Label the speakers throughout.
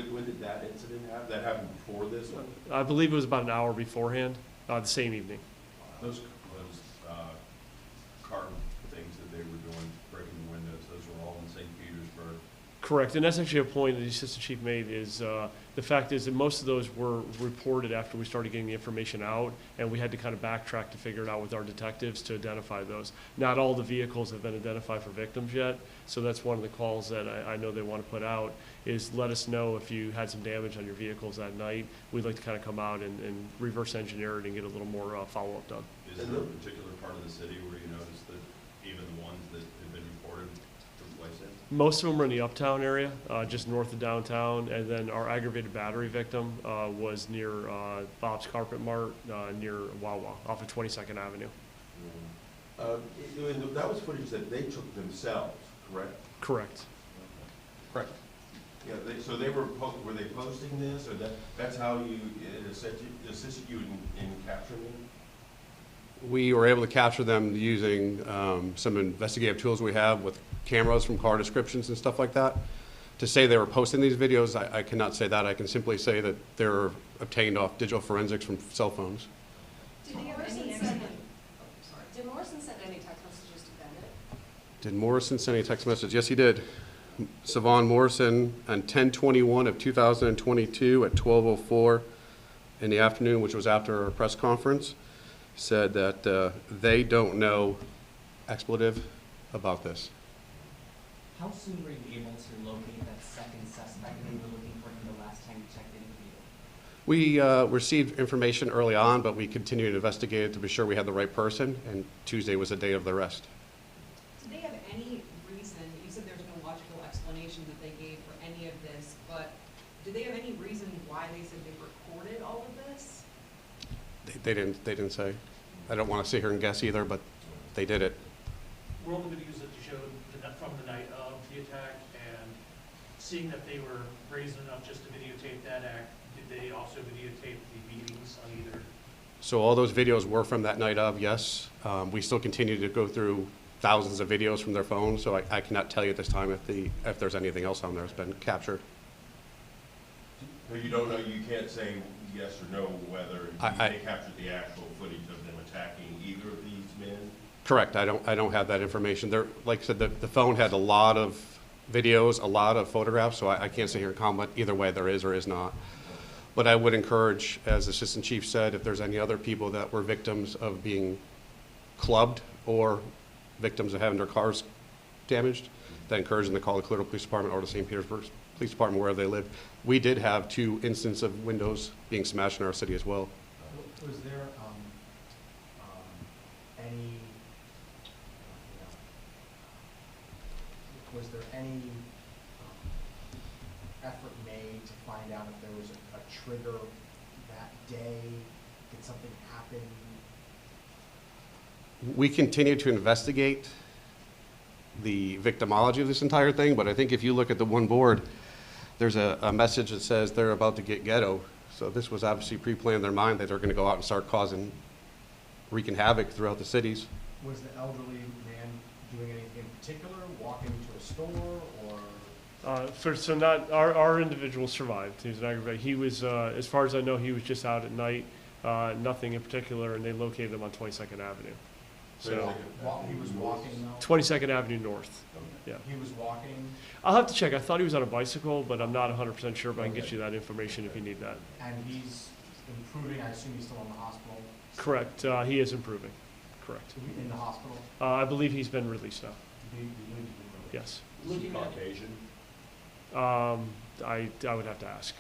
Speaker 1: When did that incident happen? That happened before this one?
Speaker 2: I believe it was about an hour beforehand, the same evening.
Speaker 1: Those carton things that they were doing, breaking the windows, those were all in St. Petersburg.
Speaker 2: Correct, and that's actually a point that the assistant chief made is the fact is that most of those were reported after we started getting the information out, and we had to kind of backtrack to figure it out with our detectives to identify those. Not all the vehicles have been identified for victims yet, so that's one of the calls that I know they want to put out is let us know if you had some damage on your vehicles that night. We'd like to kind of come out and reverse engineer it and get a little more follow-up done.
Speaker 1: Is there a particular part of the city where you noticed that even the ones that have been reported took place in?
Speaker 2: Most of them are in the uptown area, just north of downtown, and then our aggravated battery victim was near Bob's Carpet Mart, near Wawa, off of 22nd Avenue.
Speaker 1: That was footage that they took themselves, correct?
Speaker 2: Correct.
Speaker 1: Correct. Yeah, so they were they posting this, or that's how it assisted you in capturing them?
Speaker 3: We were able to capture them using some investigative tools we have with cameras from car descriptions and stuff like that. To say they were posting these videos, I cannot say that. I can simply say that they're obtained off digital forensics from cell phones.
Speaker 4: Did Morrison send any text messages to Bennett?
Speaker 3: Did Morrison send any text message? Yes, he did. Savon Morrison on 10/21 of 2022 at 12:04 in the afternoon, which was after our press conference, said that they don't know expletive about this.
Speaker 5: How soon were you able to locate that second suspect that you were looking for him the last time you checked in with you?
Speaker 3: We received information early on, but we continued to investigate it to be sure we had the right person, and Tuesday was the day of the arrest.
Speaker 6: Did they have any reason, you said there's no logical explanation that they gave for any of this, but did they have any reason why they said they recorded all of this?
Speaker 3: They didn't say. I don't want to sit here and guess either, but they did it.
Speaker 7: Were all the videos that you showed from the night of the attack, and seeing that they were brazen enough just to videotape that act, did they also videotape the meetings on either?
Speaker 3: So all those videos were from that night of, yes. We still continue to go through thousands of videos from their phones, so I cannot tell you at this time if there's anything else on there that's been captured.
Speaker 1: So you don't know, you can't say yes or no whether they captured the actual footage of them attacking either of these men?
Speaker 3: Correct. I don't have that information. There, like I said, the phone had a lot of videos, a lot of photographs, so I can't sit here and comment either way there is or is not. But I would encourage, as the Assistant Chief said, if there's any other people that were victims of being clubbed or victims of having their cars damaged, I encourage them to call the Clearwater Police Department or the St. Petersburg Police Department wherever they live. We did have 2 instances of windows being smashed in our city as well.
Speaker 5: Was there any effort made to find out if there was a trigger that day? Did something happen?
Speaker 3: We continue to investigate the victimology of this entire thing, but I think if you look at the one board, there's a message that says they're about to get ghetto. So this was obviously pre-planned in their mind that they're going to go out and start wreaking havoc throughout the cities.
Speaker 5: Was the elderly man doing anything in particular, walking to a store, or?
Speaker 2: So not our individual survived. He was an aggravated. He was, as far as I know, he was just out at night, nothing in particular, and they located him on 22nd Avenue. So
Speaker 5: He was walking though?
Speaker 2: 22nd Avenue North. Yeah.
Speaker 5: He was walking?
Speaker 2: I'll have to check. I thought he was on a bicycle, but I'm not 100% sure, but I can get you that information if you need that.
Speaker 5: And he's improving. I assume he's still in the hospital?
Speaker 2: Correct. He is improving. Correct.
Speaker 5: In the hospital?
Speaker 2: I believe he's been released now. Yes.
Speaker 1: Looking Caucasian?
Speaker 2: I would have to ask.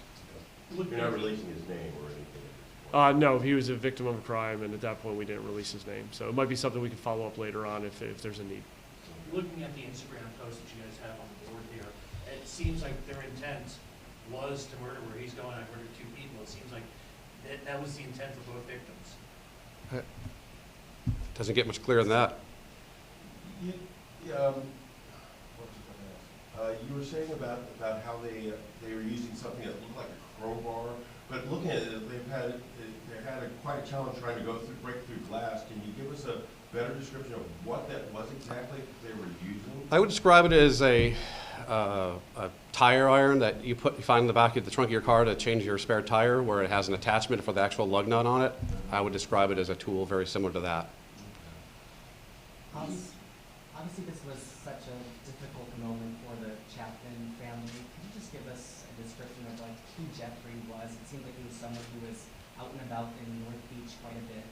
Speaker 1: You're not releasing his name or anything?
Speaker 2: No, he was a victim of a crime, and at that point we didn't release his name. So it might be something we can follow up later on if there's a need.
Speaker 7: Looking at the Instagram post that you guys have on the board here, it seems like their intent was to murder, where he's going, I murdered 2 people. It seems like that was the intent of both victims.
Speaker 3: Doesn't get much clearer than that.
Speaker 1: You were saying about how they were using something that looked like a crowbar, but looking at it, they had quite a challenge trying to break through glass. Can you give us a better description of what that was exactly they were using?
Speaker 3: I would describe it as a tire iron that you find in the back of the trunk of your car to change your spare tire, where it has an attachment for the actual lug nut on it. I would describe it as a tool very similar to that.
Speaker 5: Obviously, this was such a difficult moment for the Chapman family. Could you just give us a description of like who Jeffrey was? It seemed like he was someone who was out and about in North Beach quite a bit.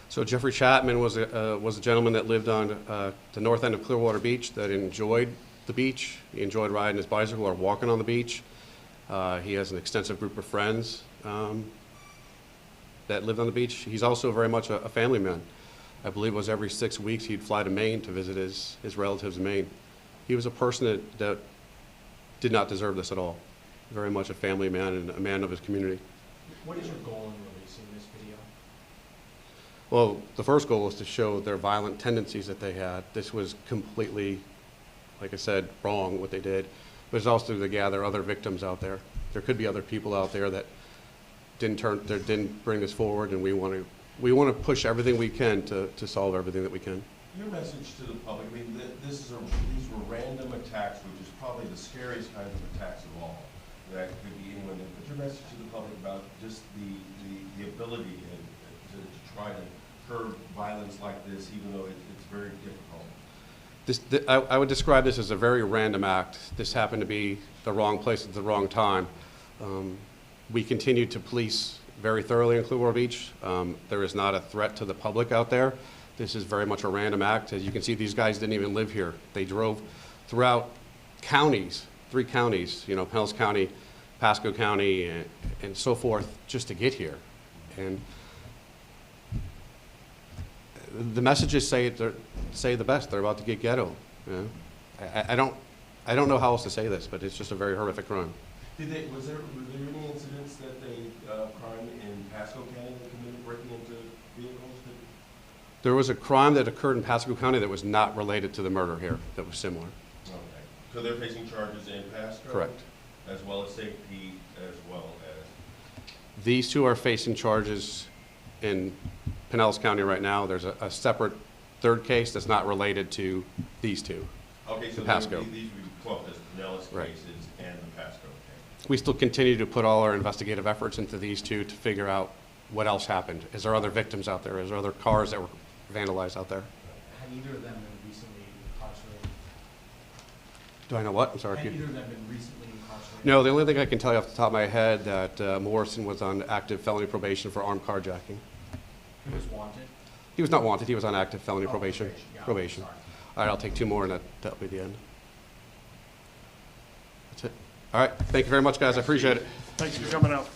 Speaker 3: So Jeffrey Chapman was a gentleman that lived on the north end of Clearwater Beach that enjoyed the beach. He enjoyed riding his bicycle or walking on the beach. He has an extensive group of friends that lived on the beach. He's also very much a family man. I believe it was every 6 weeks he'd fly to Maine to visit his relatives in Maine. He was a person that did not deserve this at all. Very much a family man and a man of his community.
Speaker 8: What is your goal in releasing this video?
Speaker 3: Well, the first goal was to show their violent tendencies that they had. This was completely, like I said, wrong what they did. But it's also to gather other victims out there. There could be other people out there that didn't bring this forward, and we want to push everything we can to solve everything that we can.
Speaker 1: Your message to the public, I mean, these were random attacks, which is probably the scariest kind of attacks of all. That could be anyone. But your message to the public about just the ability to try to curb violence like this, even though it's very difficult.
Speaker 3: I would describe this as a very random act. This happened to be the wrong place at the wrong time. We continue to police very thoroughly in Clearwater Beach. There is not a threat to the public out there. This is very much a random act. As you can see, these guys didn't even live here. They drove throughout counties, 3 counties, Pinellas County, Pasco County, and so forth, just to get here. And the messages say the best. They're about to get ghetto. I don't know how else to say this, but it's just a very horrific crime.
Speaker 1: Were there any incidents that crime in Pasco County that committed breaking into vehicles?
Speaker 3: There was a crime that occurred in Pasco County that was not related to the murder here, that was similar.
Speaker 1: Okay. So they're facing charges in Pasco?
Speaker 3: Correct.
Speaker 1: As well as St. Pete, as well as?
Speaker 3: These 2 are facing charges in Pinellas County right now. There's a separate 3rd case that's not related to these 2.
Speaker 1: Okay, so
Speaker 3: Pasco.
Speaker 1: these would be clumped as Pinellas
Speaker 3: Right.
Speaker 1: cases and the Pasco case.
Speaker 3: We still continue to put all our investigative efforts into these 2 to figure out what else happened. Is there other victims out there? Is there other cars that were vandalized out there?
Speaker 8: Have either of them been recently incarcerated?
Speaker 3: Do I know what? I'm sorry.
Speaker 8: Have either of them been recently incarcerated?
Speaker 3: No, the only thing I can tell you off the top of my head that Morrison was on active felony probation for armed carjacking.
Speaker 8: He was wanted?
Speaker 3: He was not wanted. He was on active felony probation.
Speaker 8: Yeah,
Speaker 3: Probation.
Speaker 8: sorry.
Speaker 3: All right, I'll take 2 more, and that'll be the end. That's it. All right. Thank you very much, guys. I appreciate it.
Speaker 2: Thanks for coming out.